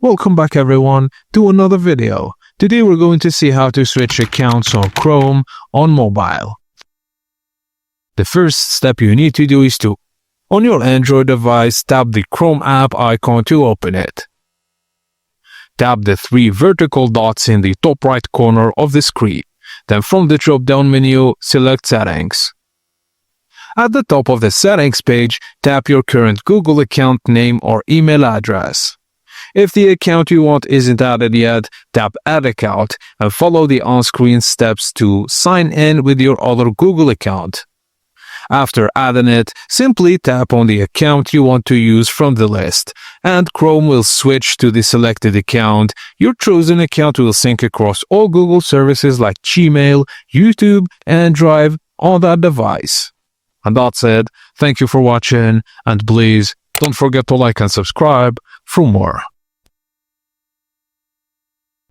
Welcome back everyone to another video. Today we're going to see how to switch accounts on Chrome on mobile. The first step you need to do is to, on your Android device, tap the Chrome app icon to open it. Tap the three vertical dots in the top right corner of the screen. Then from the drop-down menu, select Settings. At the top of the Settings page, tap your current Google account name or email address. If the account you want isn't added yet, tap Add Account and follow the on-screen steps to sign in with your other Google account. After adding it, simply tap on the account you want to use from the list, and Chrome will switch to the selected account. Your chosen account will sync across all Google services like Gmail, YouTube, and Drive on that device. And that's it. Thank you for watching, and please don't forget to like and subscribe for more.